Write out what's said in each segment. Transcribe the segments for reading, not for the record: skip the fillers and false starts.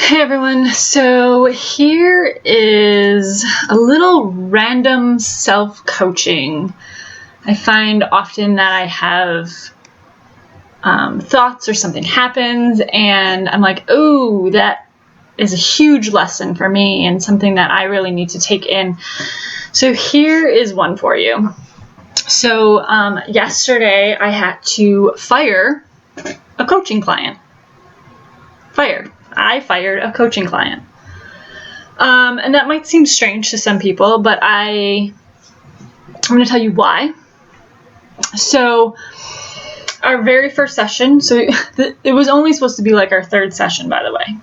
Hey everyone, so here is a little random self-coaching. I find often that I have thoughts or something happens and I'm like, oh, that is a huge lesson for me and something that I really need to take in. So here is one for you. So yesterday I had to fire a coaching client. I fired a coaching client. And that might seem strange to some people, but I'm going to tell you why. So our very first session, so it was only supposed to be like our third session, by the way.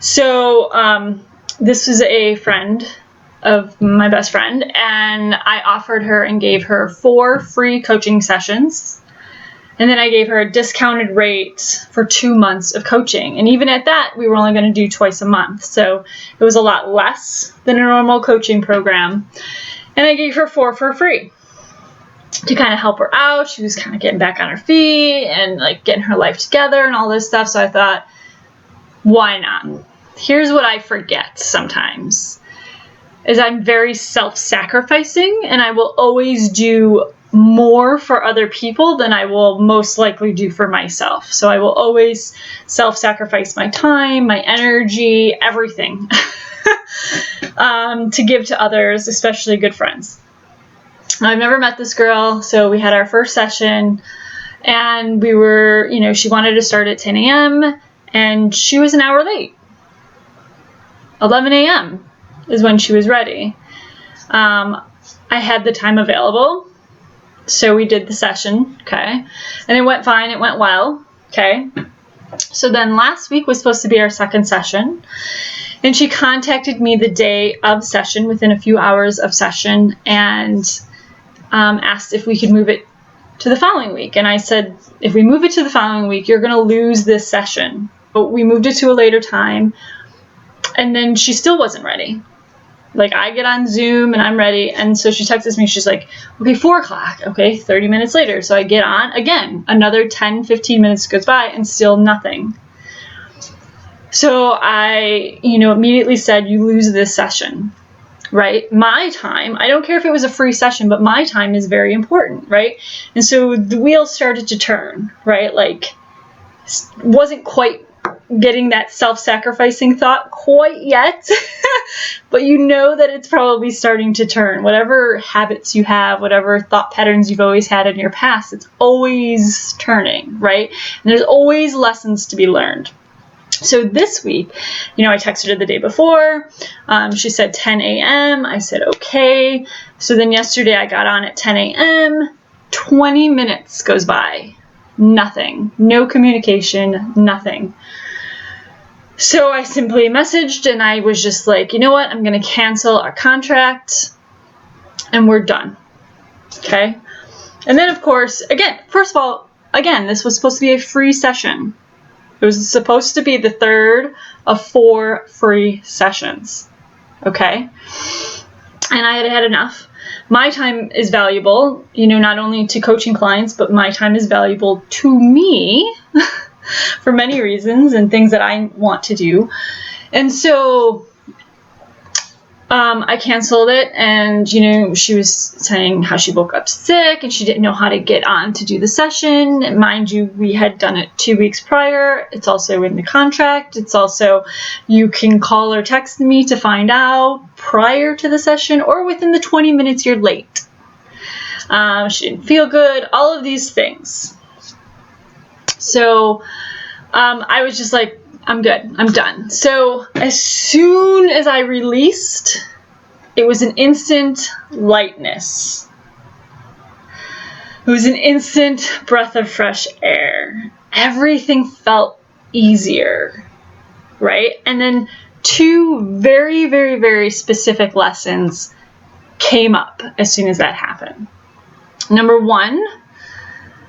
So this was a friend of my best friend, and I offered her and gave her 4 free coaching sessions. And then I gave her a discounted rate for 2 months of coaching. And even at that, we were only going to do twice a month. So it was a lot less than a normal coaching program. And I gave her 4 for free to kind of help her out. She was kind of getting back on her feet and like getting her life together and all this stuff. So I thought, why not? Here's what I forget sometimes is I'm very self-sacrificing, and I will always do more for other people than I will most likely do for myself. So I will always self-sacrifice my time, my energy, everything to give to others, especially good friends. I've never met this girl, so we had our first session and we were, she wanted to start at 10 a.m. and she was an hour late. 11 a.m. is when she was ready. I had the time available. So we did the session, okay, and it went fine, it went well, okay. So then last week was supposed to be our second session, and she contacted me the day of session, within a few hours of session, and asked if we could move it to the following week. And I said, if we move it to the following week, you're going to lose this session. But we moved it to a later time, and then she still wasn't ready. Like, I get on Zoom and I'm ready. And so she texts me. She's like, okay, 4 o'clock. Okay, 30 minutes later. So I get on again. Another 10, 15 minutes goes by and still nothing. So I, immediately said, you lose this session, right? My time, I don't care if it was a free session, but my time is very important, right? And so the wheels started to turn, right? Like, wasn't quite getting that self-sacrificing thought quite yet, but that it's probably starting to turn. Whatever habits you have, whatever thought patterns you've always had in your past, it's always turning, right? And there's always lessons to be learned. So this week, I texted her the day before. She said 10 a.m. I said, okay. So then yesterday I got on at 10 a.m. 20 minutes goes by. Nothing. No communication, nothing. So I simply messaged and I was just like, you know what? I'm going to cancel our contract and we're done. Okay. And then of course, first of all, this was supposed to be a free session. It was supposed to be the third of 4 free sessions. Okay. And I had enough. My time is valuable, not only to coaching clients, but my time is valuable to me for many reasons and things that I want to do. And so I canceled it, and she was saying how she woke up sick and she didn't know how to get on to do the session. And mind you, we had done it 2 weeks prior. It's also in the contract. It's also, you can call or text me to find out prior to the session or within the 20 minutes you're late. She didn't feel good, all of these things. So I was just like, I'm good. I'm done. So as soon as I released, it was an instant lightness. It was an instant breath of fresh air. Everything felt easier, right? And then 2 very, very, very specific lessons came up as soon as that happened. Number 1,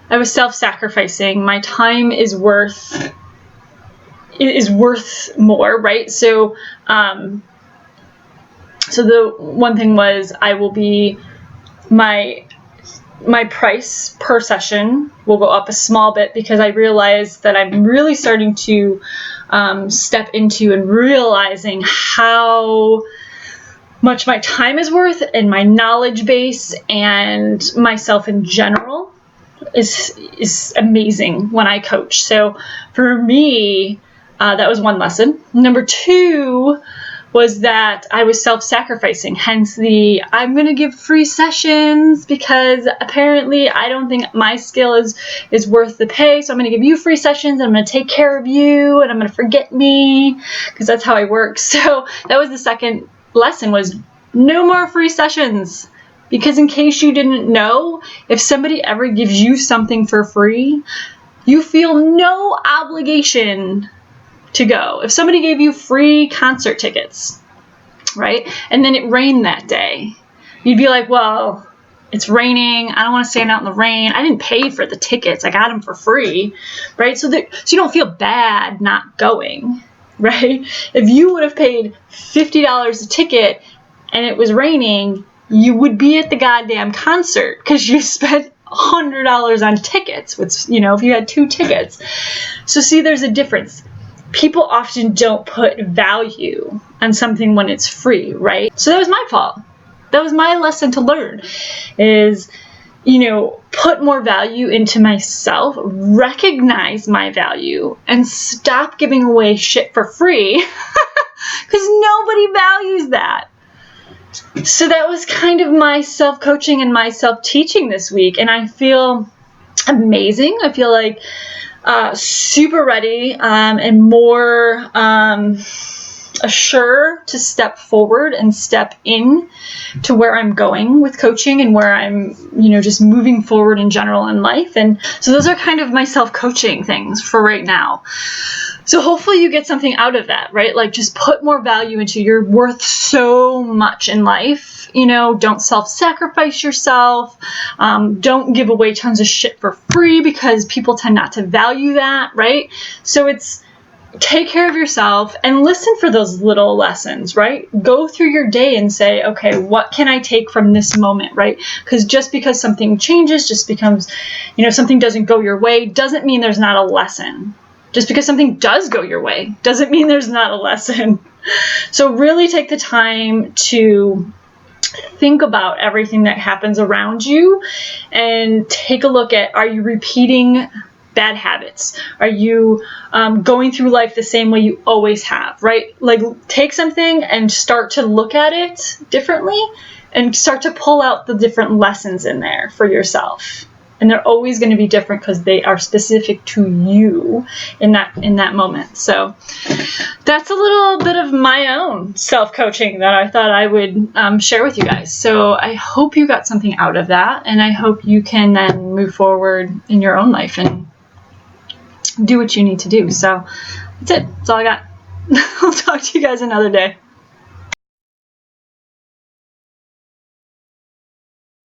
I was self-sacrificing. My time is worth more, right? So, so the one thing was I will be, my price per session will go up a small bit because I realized that I'm really starting to step into, and realizing how much my time is worth, and my knowledge base, and myself in general is amazing when I coach. So for me, that was one lesson. Number two was that I was self-sacrificing, hence the I'm going to give free sessions because apparently I don't think my skill is worth the pay, so I'm going to give you free sessions, and I'm going to take care of you, and I'm going to forget me, because that's how I work. So that was the second lesson, was no more free sessions. Because in case you didn't know, if somebody ever gives you something for free, you feel no obligation to go. If somebody gave you free concert tickets, right, and then it rained that day, you'd be like, well, it's raining, I don't want to stand out in the rain, I didn't pay for the tickets, I got them for free, right? So you don't feel bad not going, right? If you would have paid $50 a ticket and it was raining, you would be at the goddamn concert because you spent $100 on tickets, which, if you had 2 tickets. So see, there's a difference. People often don't put value on something when it's free, right? So that was my fault. That was my lesson to learn, is, put more value into myself, recognize my value, and stop giving away shit for free because nobody values that. So that was kind of my self-coaching and my self-teaching this week, and I feel amazing. I feel like super ready and more assured to step forward and step in to where I'm going with coaching, and where I'm, just moving forward in general in life. And so those are kind of my self-coaching things for right now. So hopefully you get something out of that, right? Like, just put more value into, you're worth so much in life. Don't self-sacrifice yourself. Don't give away tons of shit for free, because people tend not to value that, right? So it's take care of yourself and listen for those little lessons, right? Go through your day and say, okay, what can I take from this moment, right? Because just because something changes, just becomes, something doesn't go your way, doesn't mean there's not a lesson. Just because something does go your way doesn't mean there's not a lesson. So really take the time to think about everything that happens around you and take a look at, are you repeating bad habits? Are you going through life the same way you always have, right? Like, take something and start to look at it differently and start to pull out the different lessons in there for yourself. And they're always going to be different because they are specific to you in that moment. So that's a little bit of my own self-coaching that I thought I would share with you guys. So I hope you got something out of that, and I hope you can then move forward in your own life and do what you need to do. So that's it. That's all I got. I'll talk to you guys another day.